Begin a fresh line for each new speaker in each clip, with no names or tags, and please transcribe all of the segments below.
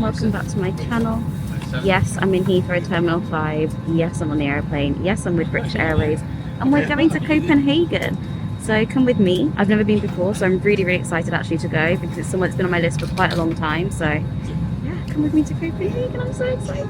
welcome back to my channel. Yes, I'm in Heathrow Terminal 5. Yes, I'm on the airplane. Yes, I'm with British Airways. And we're going to Copenhagen. So come with me. I've never been before, so I'm really, really excited actually to go because it's somewhere that's been on my list for quite a long time. So yeah, come with me to Copenhagen. I'm so excited.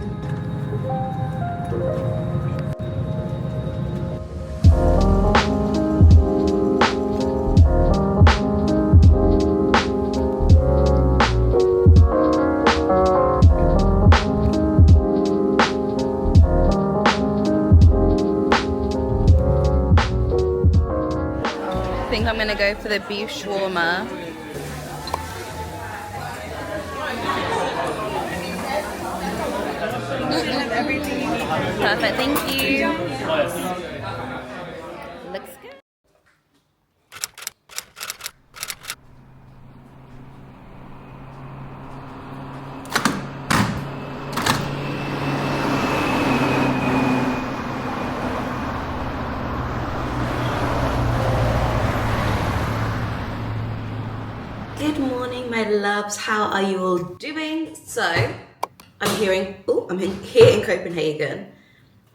I think I'm gonna go for the beef shawarma. Perfect, thank you. Looks good. Good morning, my loves. How are you all doing? So, I'm here in Copenhagen.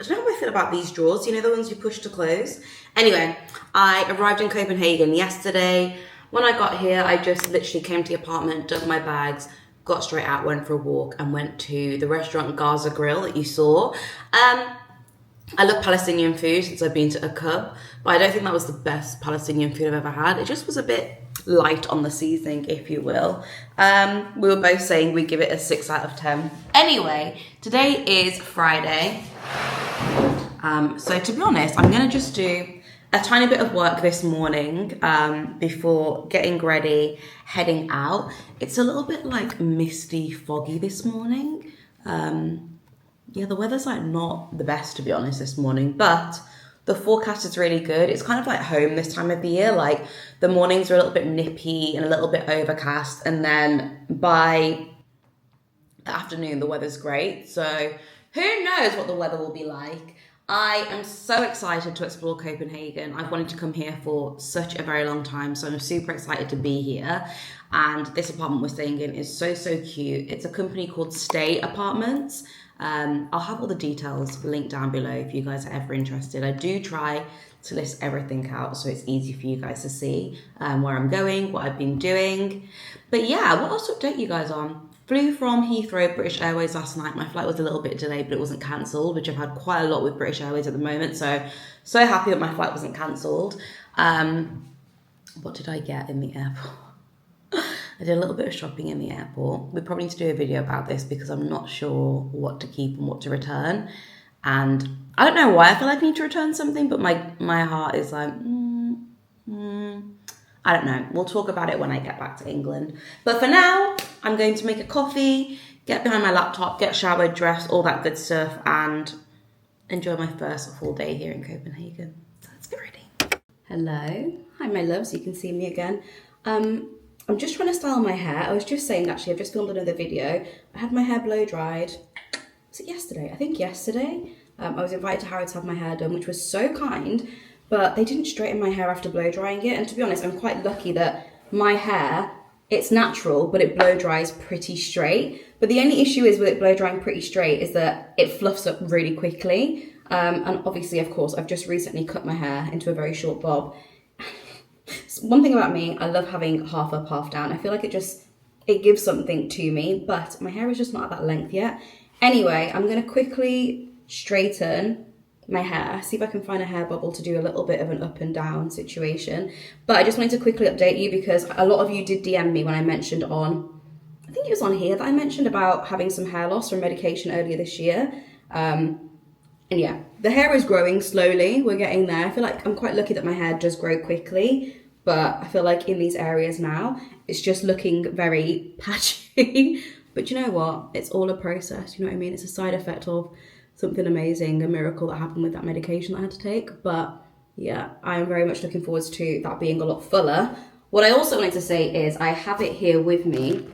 I don't know how I feel about these drawers, you know, the ones you push to close. Anyway, I arrived in Copenhagen yesterday. When I got here, I just literally came to the apartment, dug my bags, got straight out, went for a walk, and went to the restaurant Gaza Grill that you saw. I love Palestinian food since I've been to a Cub, but I don't think that was the best Palestinian food I've ever had. It just was a bit light on the seasoning, if you will. We were both saying we give it a 6 out of 10. Anyway, today is Friday. So to be honest, I'm gonna just do a tiny bit of work this morning before getting ready, heading out. It's a little bit like misty, foggy this morning. Yeah, the weather's like not the best, to be honest, this morning, but the forecast is really good. It's kind of like home this time of the year. Like the mornings are a little bit nippy and a little bit overcast, and then by the afternoon, the weather's great. So who knows what the weather will be like. I am so excited to explore Copenhagen. I've wanted to come here for such a very long time, so I'm super excited to be here. And this apartment we're staying in is so, so cute. It's a company called Stay Apartments. I'll have all the details linked down below if you guys are ever interested. I do try to list everything out so it's easy for you guys to see where I'm going, what I've been doing. But yeah, what else to update you guys on? Flew from Heathrow, British Airways last night. My flight was a little bit delayed, but it wasn't cancelled, which I've had quite a lot with British Airways at the moment. So happy that my flight wasn't cancelled. What did I get in the airport? I did a little bit of shopping in the airport. We probably need to do a video about this because I'm not sure what to keep and what to return. And I don't know why I feel like I need to return something, but my heart is like, I don't know. We'll talk about it when I get back to England. But for now, I'm going to make a coffee, get behind my laptop, get showered, dressed, all that good stuff, and enjoy my first full day here in Copenhagen. So let's get ready. Hello. Hi, my loves. You can see me again. I'm just trying to style my hair. I was just saying, actually, I've just filmed another video. I had my hair blow dried. Was it yesterday? I think yesterday. I was invited to Harrods to have my hair done, which was so kind, but they didn't straighten my hair after blow drying it. And to be honest, I'm quite lucky that my hair, it's natural, but it blow dries pretty straight. But the only issue is with it blow drying pretty straight is that it fluffs up really quickly. And obviously, of course, I've just recently cut my hair into a very short bob. One thing about me, I love having half up, half down. I feel like it gives something to me, but my hair is just not at that length yet. Anyway, I'm going to quickly straighten my hair, see if I can find a hair bubble to do a little bit of an up and down situation. But I just wanted to quickly update you because a lot of you did DM me when I mentioned I think it was on here that I mentioned about having some hair loss from medication earlier this year. And yeah, the hair is growing slowly. We're getting there. I feel like I'm quite lucky that my hair does grow quickly. But I feel like in these areas now, it's just looking very patchy. But you know what? It's all a process, you know what I mean? It's a side effect of something amazing, a miracle that happened with that medication that I had to take. But yeah, I'm very much looking forward to that being a lot fuller. What I also wanted to say is I have it here with me.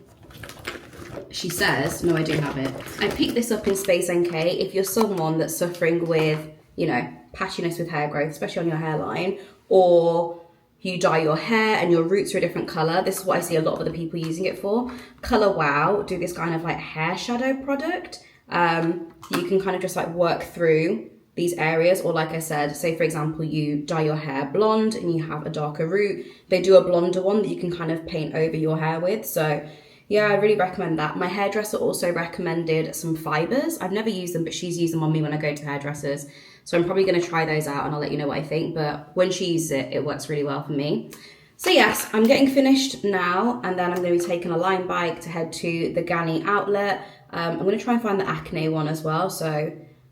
She says, no, I do have it. I picked this up in Space NK. If you're someone that's suffering with, you know, patchiness with hair growth, especially on your hairline, or you dye your hair and your roots are a different color. This is what I see a lot of other people using it for. Color Wow do this kind of like hair shadow product. You can kind of just like work through these areas, or like I said, say for example you dye your hair blonde and you have a darker root, they do a blonder one that you can kind of paint over your hair with. So yeah, I really recommend that. My hairdresser also recommended some fibers. I've never used them, but she's used them on me when I go to hairdressers, so I'm probably going to try those out and I'll let you know what I think. But when she uses it, it works really well for me. So yes, I'm getting finished now, and then I'm going to be taking a Lime bike to head to the Gani outlet. I'm going to try and find the acne one as well, so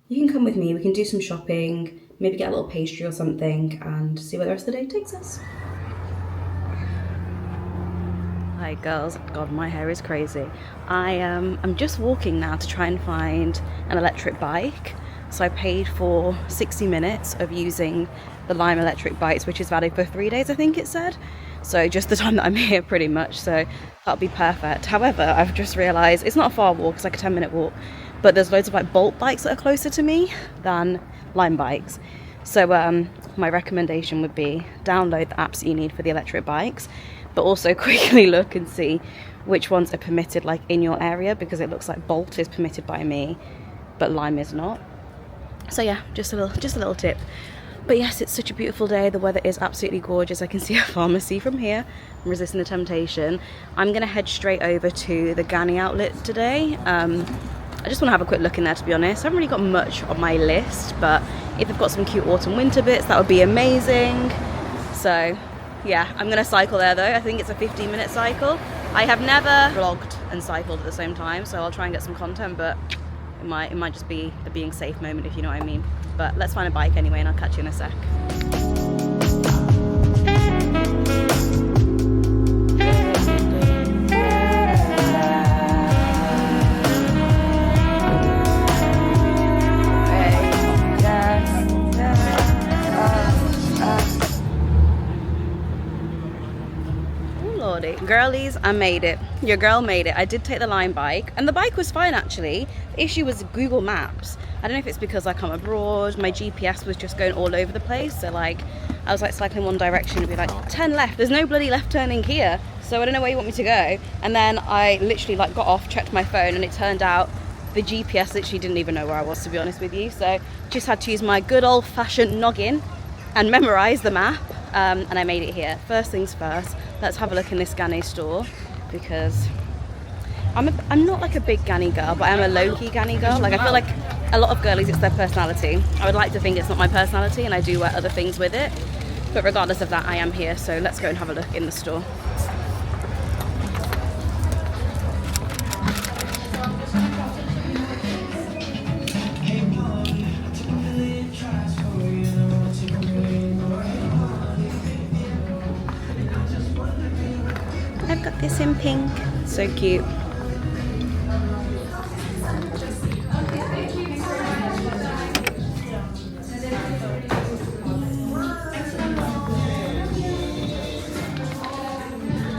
you can come with me, we can do some shopping, maybe get a little pastry or something, and see where the rest of the day takes us. Hi girls, God, my hair is crazy. I'm just walking now to try and find an electric bike. So I paid for 60 minutes of using the Lime electric bikes, which is valid for 3 days, I think it said. So just the time that I'm here pretty much, so that'll be perfect. However, I've just realised it's not a far walk, it's like a 10-minute walk, but there's loads of like Bolt bikes that are closer to me than Lime bikes. So my recommendation would be download the apps that you need for the electric bikes, but also quickly look and see which ones are permitted like in your area, because it looks like Bolt is permitted by me, but Lime is not. So yeah, just a little tip. But yes, it's such a beautiful day. The weather is absolutely gorgeous. I can see a pharmacy from here. I'm resisting the temptation. I'm gonna head straight over to the Gani outlet today. I just want to have a quick look in there, to be honest. I haven't really got much on my list, but if they've got some cute autumn winter bits, that would be amazing. So yeah, I'm gonna cycle there though. I think it's a 15-minute cycle. I have never vlogged and cycled at the same time, so I'll try and get some content, but it might just be a being safe moment, if you know what I mean. But let's find a bike anyway, and I'll catch you in a sec. Girlies, I made it. Your girl made it. I did take the Lime bike, and the bike was fine actually. The issue was Google Maps. I don't know if it's because like I'm abroad, my GPS was just going all over the place. So like I was like cycling one direction and be like 10 left. There's no bloody left turning here, so I don't know where you want me to go. And then I literally like got off, checked my phone, and it turned out the GPS literally didn't even know where I was, to be honest with you. So just had to use my good old-fashioned noggin and memorize the map. And I made it here. First things first, let's have a look in this Gani store, because I'm not like a big Gani girl, but I'm a low-key Gani girl. Like I feel like a lot of girlies, it's their personality. I would like to think it's not my personality, and I do wear other things with it, but regardless of that, I am here. So let's go and have a look in the store. I've got this in pink, so cute.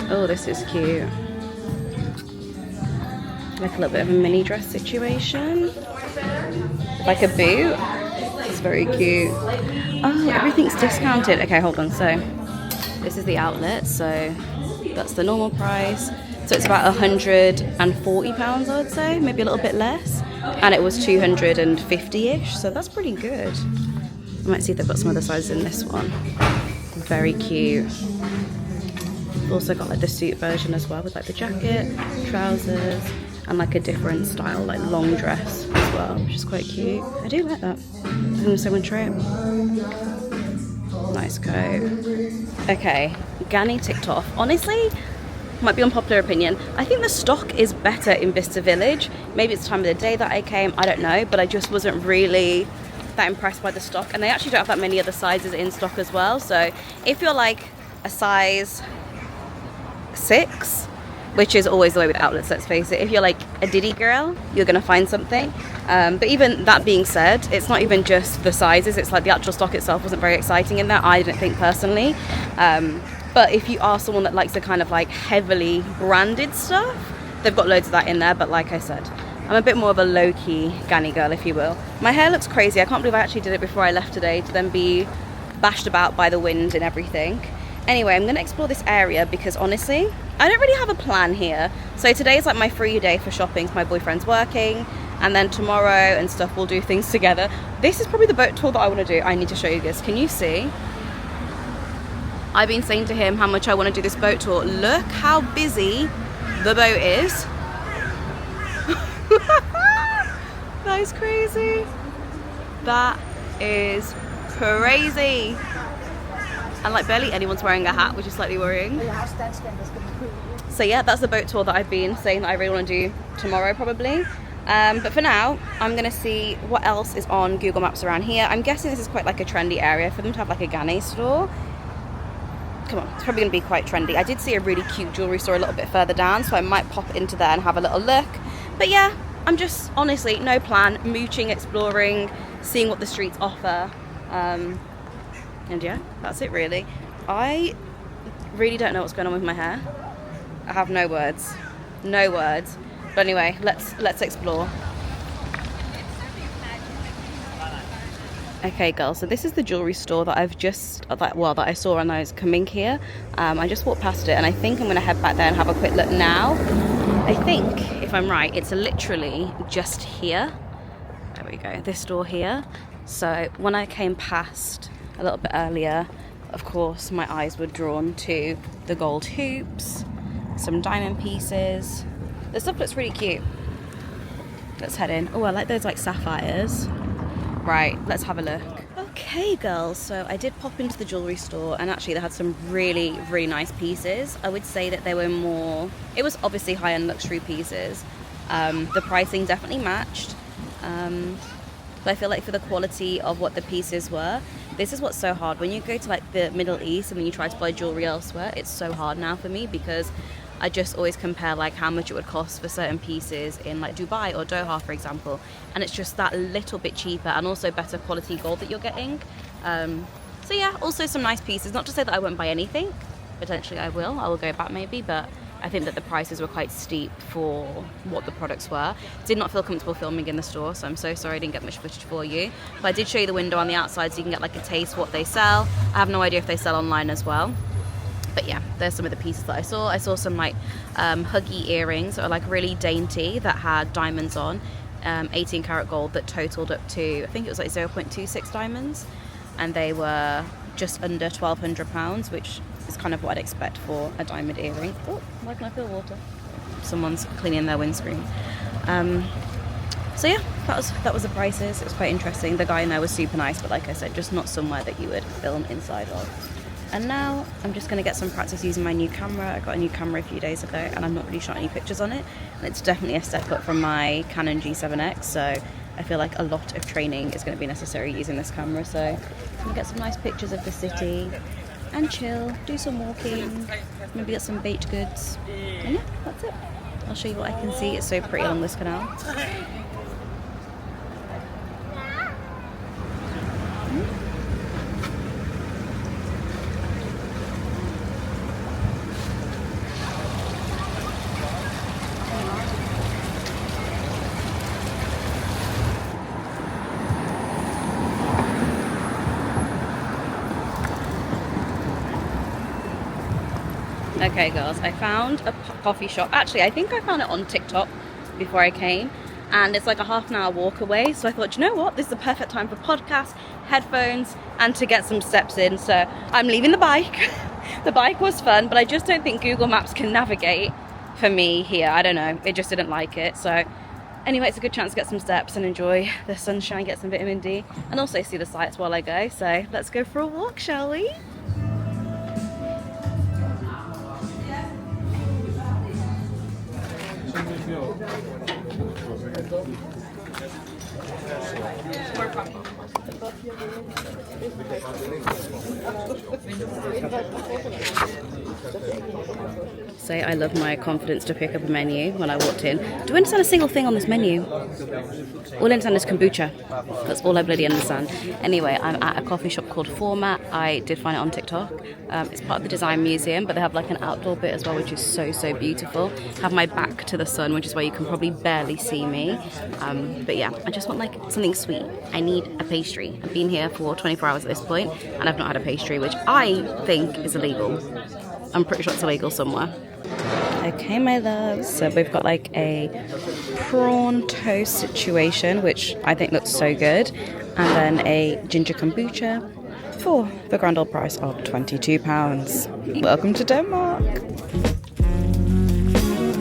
Oh, this is cute. Like a little bit of a mini dress situation. Like a boot. It's very cute. Oh, everything's discounted. Okay, hold on. So this is the outlet, so that's the normal price. So it's about £140, I would say, maybe a little bit less. And it was 250-ish, so that's pretty good. I might see if they've got some other sizes in this one. Very cute. We've also got like the suit version as well, with like the jacket, trousers, and like a different style, like long dress as well, which is quite cute. I do like that. I'm gonna someone try it. Nice coat. Okay, Gani ticked off. Honestly, might be unpopular opinion, I think the stock is better in Vista Village. Maybe it's the time of the day that I came, I don't know, but I just wasn't really that impressed by the stock. And they actually don't have that many other sizes in stock as well. So if you're like a size 6, which is always the way with outlets, let's face it, if you're like a Diddy girl, you're gonna find something. But even that being said, it's not even just the sizes, it's like the actual stock itself wasn't very exciting in there, I didn't think personally. But if you are someone that likes the kind of like heavily branded stuff, they've got loads of that in there. But like I said, I'm a bit more of a low-key Gani girl, if you will. My hair looks crazy. I can't believe I actually did it before I left today to then be bashed about by the wind and everything. Anyway, I'm gonna explore this area because honestly, I don't really have a plan here. So today is like my free day for shopping. My boyfriend's working, and then tomorrow and stuff we'll do things together. This is probably the boat tour that I want to do. I need to show you this. Can you see? I've been saying to him how much I want to do this boat tour. Look how busy the boat is. That is crazy. That is crazy. And like barely anyone's wearing a hat, which is slightly worrying. So yeah, that's the boat tour that I've been saying that I really want to do tomorrow probably. But for now, I'm gonna see what else is on Google Maps around here. I'm guessing this is quite like a trendy area for them to have like a Ghana store. Come on, it's probably gonna be quite trendy. I did see a really cute jewelry store a little bit further down, so I might pop into there and have a little look. But yeah, I'm just honestly no plan, mooching, exploring, seeing what the streets offer. And yeah, that's it really. I really don't know what's going on with my hair. I have no words. No words. But anyway, let's explore. Okay girls, so this is the jewelry store that that I saw when I was coming here. I just walked past it and I think I'm gonna head back there and have a quick look now. I think, if I'm right, it's literally just here. There we go, this door here. So when I came past a little bit earlier, of course my eyes were drawn to the gold hoops, some diamond pieces. The stuff looks really cute. Let's head in. Oh, I like those like sapphires. Right, let's have a look. Okay girls, so I did pop into the jewelry store and actually they had some really, really nice pieces. I would say that they were more, it was obviously high-end luxury pieces. The pricing definitely matched. But I feel like for the quality of what the pieces were, this is what's so hard. When you go to like the Middle East and then you try to buy jewelry elsewhere, it's so hard now for me because I just always compare like how much it would cost for certain pieces in like Dubai or Doha, for example, and it's just that little bit cheaper and also better quality gold that you're getting. So yeah, also some nice pieces. Not to say that I won't buy anything. Potentially I will go back maybe, but I think that the prices were quite steep for what the products were. Did not feel comfortable filming in the store, so I'm so sorry I didn't get much footage for you. But I did show you the window on the outside so you can get like a taste what they sell. I have no idea if they sell online as well. But yeah, there's some of the pieces that I saw. I saw some like huggy earrings that are like really dainty that had diamonds on, 18 karat gold that totaled up to, I think it was like 0.26 diamonds. And they were just under £1,200, which is kind of what I'd expect for a diamond earring. Oh, why can I feel water? Someone's cleaning their windscreen. So yeah, that was the prices. It was quite interesting. The guy in there was super nice, but like I said, just not somewhere that you would film inside of. And now I'm just going to get some practice using my new camera. I got a new camera a few days ago and I'm not really shot any pictures on it. And it's definitely a step up from my Canon G7X, so I feel like a lot of training is going to be necessary using this camera. So I'm going to get some nice pictures of the city and chill, do some walking, maybe get some baked goods. And yeah, that's it. I'll show you what I can see. It's so pretty along this canal. Okay girls, I found a coffee shop. Actually, I think I found it on TikTok before I came, and it's like a half-an-hour walk away. So I thought, you know what, this is the perfect time for podcasts, headphones, and to get some steps in. So I'm leaving the bike. The bike was fun, but I just don't think Google Maps can navigate for me here. I don't know, it just didn't like it. So anyway, it's a good chance to get some steps and enjoy the sunshine, get some vitamin D, and also see the sights while I go. So let's go for a walk, shall we?
Say I love my confidence to pick up a menu when I walked in. Do I understand a single thing on this menu? All I understand is kombucha. That's all I bloody understand. Anyway, I'm at a coffee shop called Format. I did find it on TikTok. It's part of the Design Museum, but they have like an outdoor bit as well, which is so, so beautiful. Have my back to the sun, which is why you can probably barely see me. But yeah, I just want like something sweet. I need a pastry. I've been here for 24 hours at this point, and I've not had a pastry, which I think is illegal. I'm pretty sure it's illegal somewhere. Okay, my loves, so we've got like a prawn toast situation, which I think looks so good, and then a ginger kombucha for the grand old price of £22. Welcome to Denmark.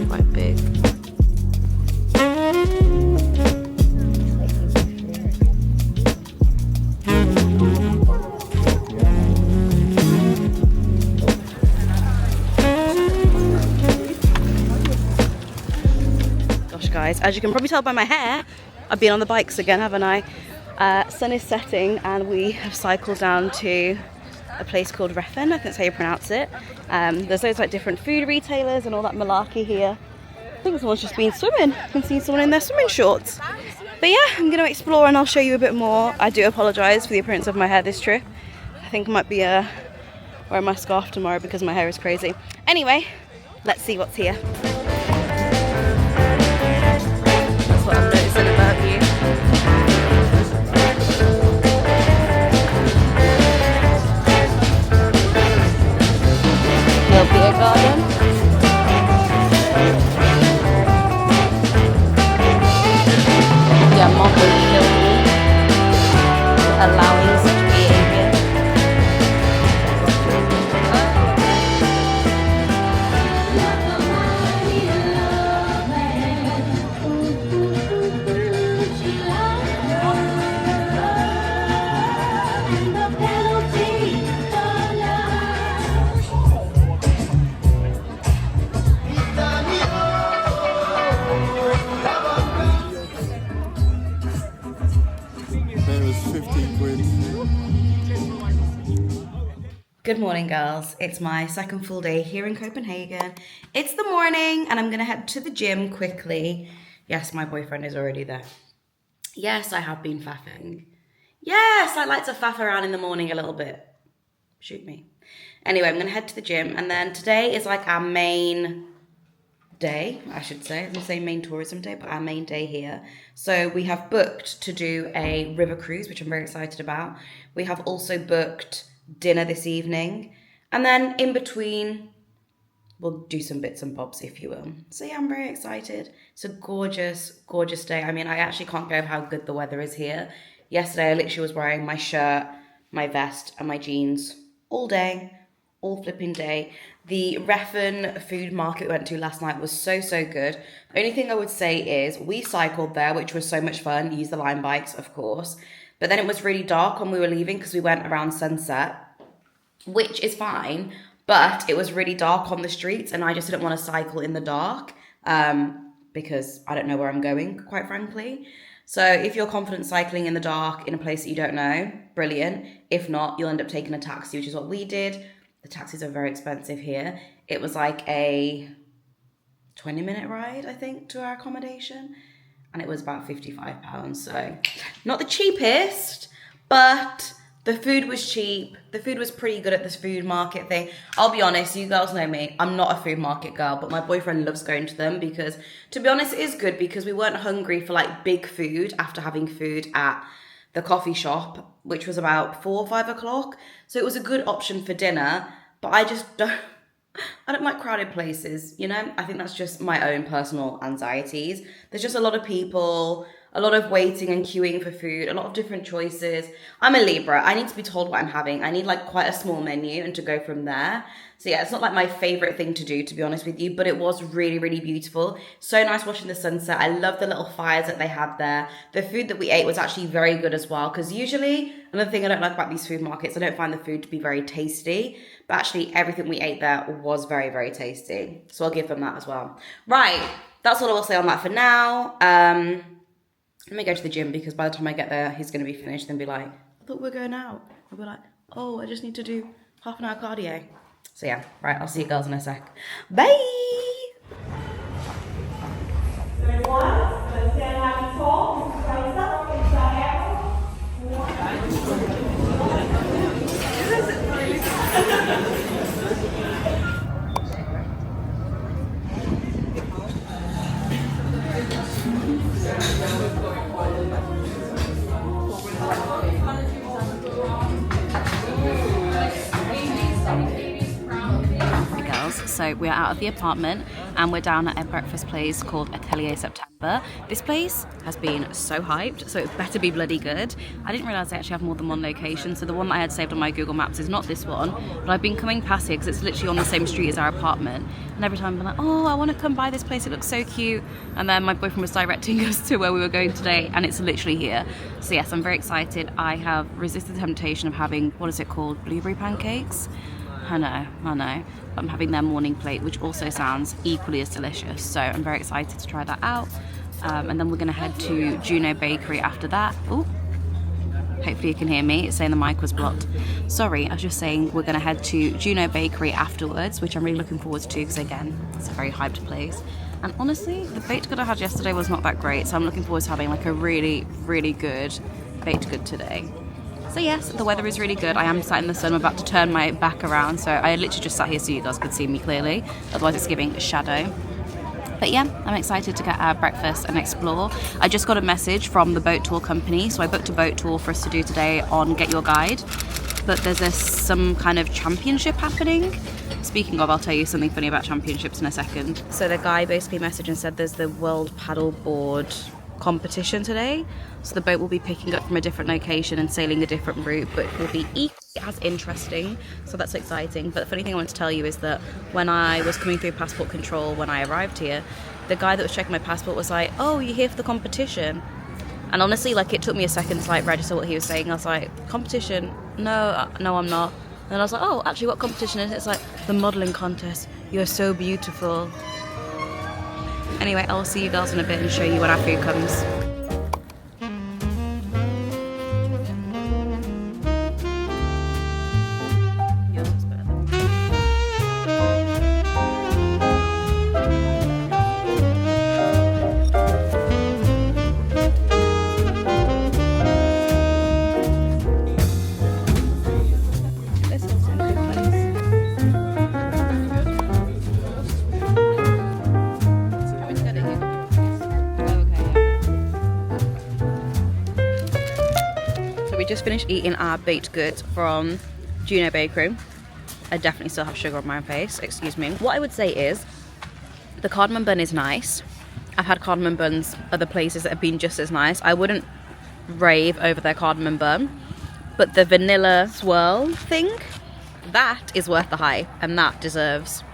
Quite big. Guys, as you can probably tell by my hair, I've been on the bikes again, haven't I? Sun is setting and we have cycled down to a place called Reffen, I think that's how you pronounce it. There's loads like different food retailers and all that malarkey here. I think someone's just been swimming. I can see someone in their swimming shorts. But yeah, I'm going to explore and I'll show you a bit more. I do apologise for the appearance of my hair this trip. I think I might be wearing my scarf tomorrow because my hair is crazy. Anyway, let's see what's here. What I'm noticing about you. Little beer garden. Yeah, mom would kill me allowing such behaviour. Good morning, girls. It's my second full day here in Copenhagen. It's the morning and I'm going to head to the gym quickly. Yes, my boyfriend is already there. Yes, I have been faffing. Yes, I like to faff around in the morning a little bit. Shoot me. Anyway, I'm going to head to the gym and then today is like our main day, I should say. I was going to say main tourism day, but our main day here. So we have booked to do a river cruise, which I'm very excited about. We have also booked dinner this evening, and then in between we'll do some bits and bobs, if you will. So yeah, I'm very excited. It's a gorgeous, gorgeous day. I mean, I actually can't go over how good the weather is here. Yesterday I literally was wearing my shirt, my vest and my jeans all day, all flipping day. The Reffen food market we went to last night was so, so good. The only thing I would say is we cycled there, which was so much fun. Used the Lime bikes, of course. But then it was really dark when we were leaving because we went around sunset, which is fine. But it was really dark on the streets and I just didn't want to cycle in the dark because I don't know where I'm going, quite frankly. So if you're confident cycling in the dark in a place that you don't know, brilliant. If not, you'll end up taking a taxi, which is what we did. The taxis are very expensive here. It was like a 20-minute ride, I think, to our accommodation. And it was about £55. So not the cheapest, but the food was cheap. The food was pretty good at this food market thing. I'll be honest, you girls know me. I'm not a food market girl, but my boyfriend loves going to them because, to be honest, it is good because we weren't hungry for like big food after having food at the coffee shop, which was about 4 or 5 o'clock. So it was a good option for dinner, but I don't like crowded places, you know? I think that's just my own personal anxieties. There's just a lot of people, a lot of waiting and queuing for food, a lot of different choices. I'm a Libra. I need to be told what I'm having. I need like quite a small menu and to go from there. So yeah, it's not like my favorite thing to do, to be honest with you, but it was really, really beautiful. So nice watching the sunset. I love the little fires that they had there. The food that we ate was actually very good as well, because usually, another thing I don't like about these food markets, I don't find the food to be very tasty, but actually everything we ate there was very, very tasty. So I'll give them that as well. Right, that's all I will say on that for now. Let me go to the gym because by the time I get there, he's going to be finished and be like, I thought we were going out. I'll be like, oh, I just need to do half an hour cardio. So yeah, right, I'll see you girls in a sec. Bye! So we're out of the apartment and we're down at a breakfast place called Atelier September. This place has been so hyped, so it better be bloody good. I didn't realise they actually have more than one location, so the one that I had saved on my Google Maps is not this one, but I've been coming past here because it's literally on the same street as our apartment, and every time I'm like, oh, I want to come by this place, it looks so cute, and then my boyfriend was directing us to where we were going today, and it's literally here. So yes, I'm very excited. I have resisted the temptation of having, what is it called, blueberry pancakes? I know. I'm having their morning plate, which also sounds equally as delicious. So I'm very excited to try that out. And then we're gonna head to Juno Bakery after that. Oh, hopefully you can hear me. It's saying the mic was blocked. Sorry, I was just saying we're gonna head to Juno Bakery afterwards, which I'm really looking forward to because again, it's a very hyped place. And honestly, the baked good I had yesterday was not that great. So I'm looking forward to having like a really, really good baked good today. So yes, the weather is really good. I am sat in the sun. I'm about to turn my back around, so I literally just sat here so you guys could see me clearly. Otherwise it's giving a shadow. But yeah, I'm excited to get our breakfast and explore. I just got a message from the boat tour company, so I booked a boat tour for us to do today on Get Your Guide. But there's some kind of championship happening. Speaking of, I'll tell you something funny about championships in a second. So the guy basically messaged and said there's the World Paddleboard competition today, so the boat will be picking up from a different location and sailing a different route, but it will be equally as interesting, so that's exciting. But the funny thing I want to tell you is that when I was coming through passport control when I arrived here, the guy that was checking my passport was like, oh, you're here for the competition? And honestly, like, it took me a second to like register what he was saying. I was like, competition? No, I'm not. And then I was like, oh, actually, what competition is it? It's like the modelling contest. You're so beautiful. Anyway, I'll see you girls in a bit and show you when our food comes. Just finished eating our baked goods from Juno Bakery. I definitely still have sugar on my face, excuse me. What I would say is the cardamom bun is nice. I've had cardamom buns other places that have been just as nice. I wouldn't rave over their cardamom bun, but the vanilla swirl thing, that is worth the hype, and that deserves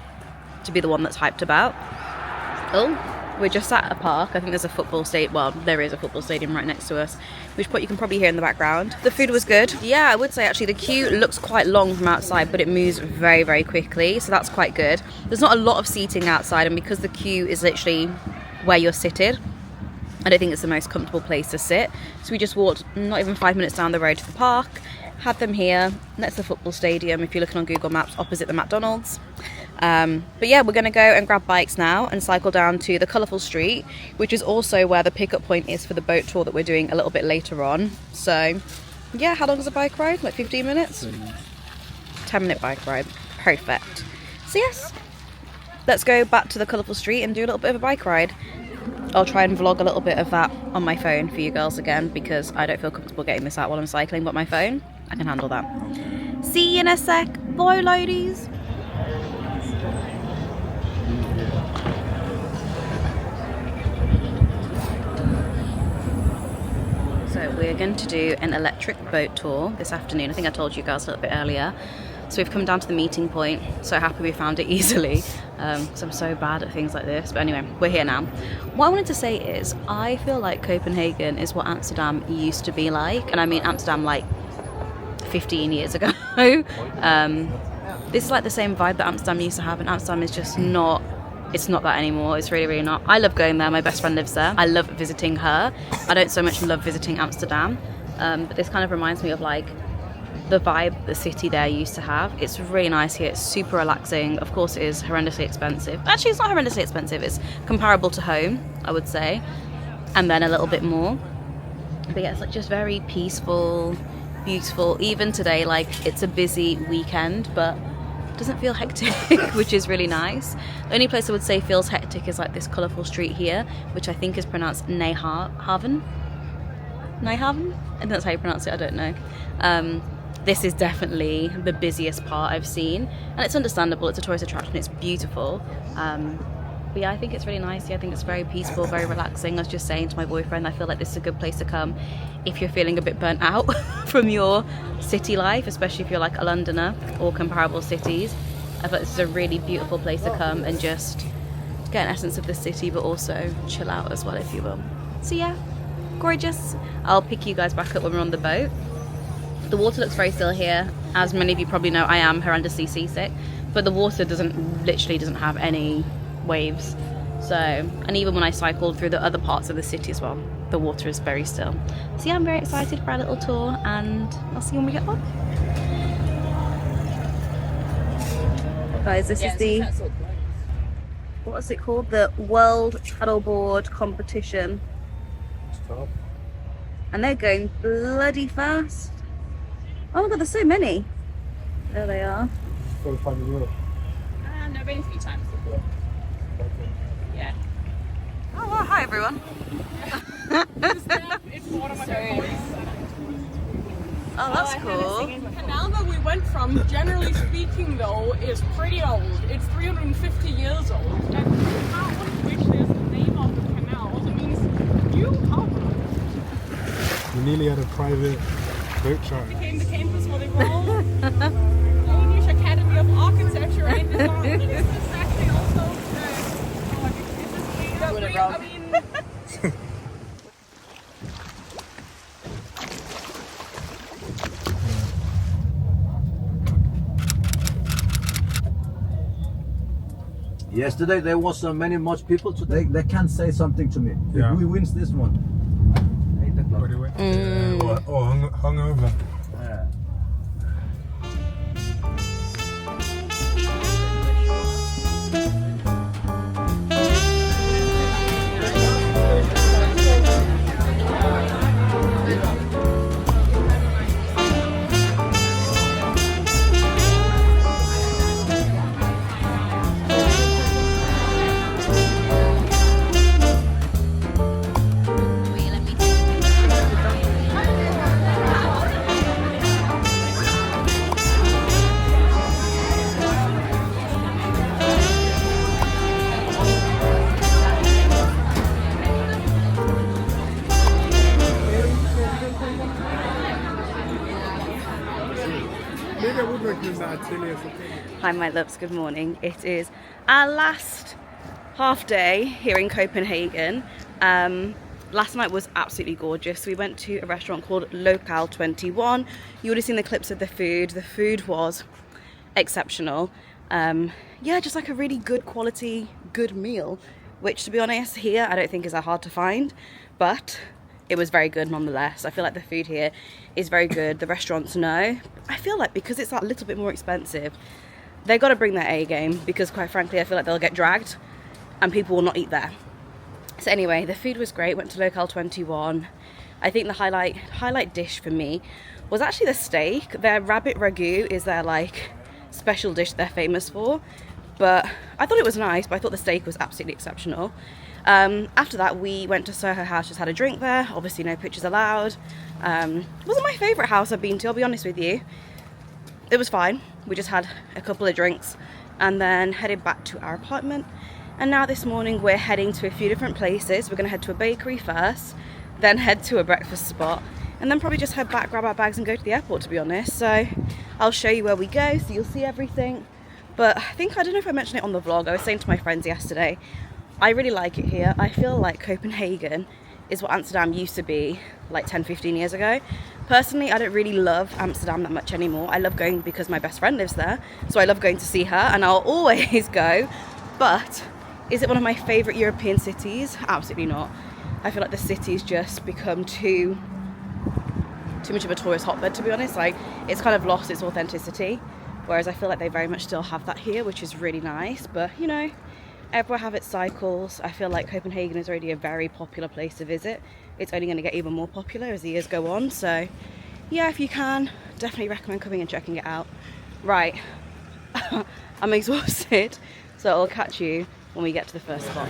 to be the one that's hyped about. Oh, we're just at a park. I think there's a football stadium. Well, there is a football stadium right next to us, which you can probably hear in the background. The food was good. Yeah, I would say actually the queue looks quite long from outside, but it moves very, very quickly, so that's quite good. There's not a lot of seating outside, and because the queue is literally where you're seated, I don't think it's the most comfortable place to sit. So we just walked not even 5 minutes down the road to the park, had them here. That's the football stadium, if you're looking on Google Maps, opposite the McDonald's. But yeah, we're going to go and grab bikes now and cycle down to the colourful street, which is also where the pickup point is for the boat tour that we're doing a little bit later on. So yeah, how long is a bike ride? Like 15 minutes? 10-minute bike ride. Perfect. So yes, let's go back to the colourful street and do a little bit of a bike ride. I'll try and vlog a little bit of that on my phone for you girls again, because I don't feel comfortable getting this out while I'm cycling, but my phone, I can handle that. See you in a sec. Bye, ladies. So we're going to do an electric boat tour this afternoon. I think I told you guys a little bit earlier. So we've come down to the meeting point. So happy we found it easily, because I'm so bad at things like this. But anyway, we're here now. What I wanted to say is, I feel like Copenhagen is what Amsterdam used to be like. And I mean Amsterdam like 15 years ago. This is like the same vibe that Amsterdam used to have, and Amsterdam is just not, it's not that anymore. It's really, really not. I love going there. My best friend lives there. I love visiting her. I don't so much love visiting Amsterdam, but this kind of reminds me of like the vibe the city there used to have. It's really nice here. It's super relaxing. Of course, it is horrendously expensive. Actually, it's not horrendously expensive. It's comparable to home, I would say, and then a little bit more. But yeah, it's like just very peaceful, beautiful. Even today, like, it's a busy weekend, but it doesn't feel hectic, which is really nice. The only place I would say feels hectic is like this colourful street here, which I think is pronounced Nijhaven. Nijhaven? I think that's how you pronounce it, I don't know. This is definitely the busiest part I've seen, and it's understandable. It's a tourist attraction, it's beautiful. But yeah, I think it's really nice. Yeah, I think it's very peaceful, very relaxing. I was just saying to my boyfriend, I feel like this is a good place to come if you're feeling a bit burnt out from your city life, especially if you're like a Londoner or comparable cities. I thought this is a really beautiful place to come and just get an essence of the city, but also chill out as well, if you will. So yeah, gorgeous. I'll pick you guys back up when we're on the boat. The water looks very still here. As many of you probably know, I am horrendously seasick, but the water literally doesn't have any waves. So, and even when I cycled through the other parts of the city as well, the water is very still. So yeah, I'm very excited for our little tour, and I'll see you when we get back. Guys, this is the, what is it called? The World Paddleboard Competition.
Stop.
And they're going bloody fast. Oh my god, there's so many. There they are.
Gotta find the road.
No, been a few times before. Yeah.
Oh wow, hi everyone.
It's one of my favorites.
Oh, that's cool.
The canal that we went from, generally speaking though, is pretty old. It's 350 years old. And the town which is the name of the canal, it means new harbor.
We nearly had a private boat charter.
Became the campus for the Royal Danish Academy of Architecture and Design. And this is actually also I mean,
Yesterday there was much people today. They can't say something to me.
Yeah.
If we wins this one, 8 o'clock.
What do we? Or hung over.
Yeah.
Maybe I would recommend that Atelier.
Hi my loves, good morning. It is our last half day here in Copenhagen. Last night was absolutely gorgeous. We went to a restaurant called Local 21. You would have seen the clips of the food. The food was exceptional. Yeah, just like a really good quality, good meal, which to be honest here I don't think is that hard to find, but it was very good nonetheless. I feel like the food here is very good. The restaurants know. I feel like because it's that little bit more expensive, they got to bring their A game, because quite frankly I feel like they'll get dragged and people will not eat there. So anyway, the food was great. Went to Local 21. I think the highlight dish for me was actually the steak. Their rabbit ragu is their like special dish they're famous for, but I thought it was nice, but I thought the steak was absolutely exceptional. After that we went to Soho House, just had a drink there. Obviously no pictures allowed. Wasn't my favourite house I've been to, I'll be honest with you. It was fine. We just had a couple of drinks and then headed back to our apartment. And now this morning we're heading to a few different places. We're going to head to a bakery first, then head to a breakfast spot, and then probably just head back, grab our bags and go to the airport, to be honest. So I'll show you where we go so you'll see everything. But I don't know if I mentioned it on the vlog. I was saying to my friends yesterday, I really like it here. I feel like Copenhagen is what Amsterdam used to be like 10-15 years ago. Personally, I don't really love Amsterdam that much anymore. I love going because my best friend lives there, so I love going to see her and I'll always go. But is it one of my favourite European cities? Absolutely not. I feel like the city's just become too too much of a tourist hotbed, to be honest. Like, it's kind of lost its authenticity, whereas I feel like they very much still have that here, which is really nice. But you know, everywhere have its cycles. I feel like Copenhagen is already a very popular place to visit. It's only going to get even more popular as the years go on. So yeah, if you can, definitely recommend coming and checking it out. Right, I'm exhausted, so I'll catch you when we get to the first spot.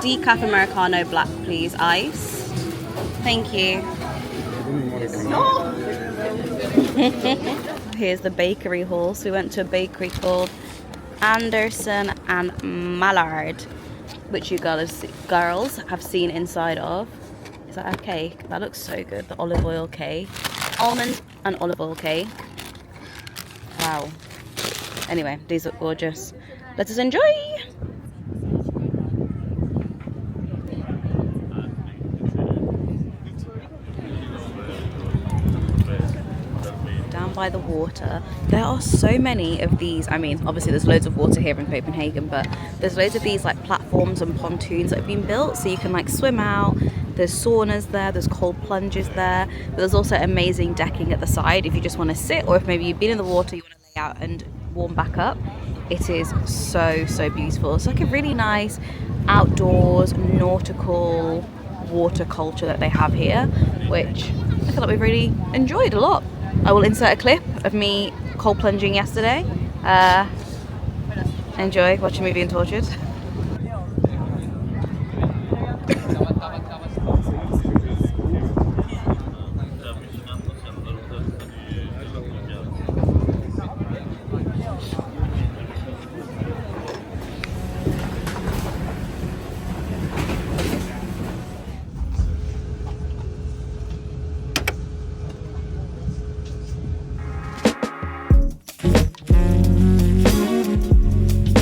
Decaf Americano black, please, iced. Thank you. Here's the bakery hall. So we went to a bakery called Anderson and Mallard, which you girls have seen inside of. Is that a cake? That looks so good. The olive oil cake. Almond and olive oil cake. Wow. Anyway, these look gorgeous. Let us enjoy! Down by the water, there are so many of these. I mean, obviously there's loads of water here in Copenhagen, but there's loads of these like platforms and pontoons that have been built so you can like swim out. There's saunas there, there's cold plunges there, but there's also amazing decking at the side if you just want to sit, or if maybe you've been in the water, you want to lay out and warm back up. It is so beautiful. It's like a really nice outdoors nautical water culture that they have here, which I feel like we've really enjoyed a lot. I will insert a clip of me cold plunging yesterday. Enjoy watching me being tortured.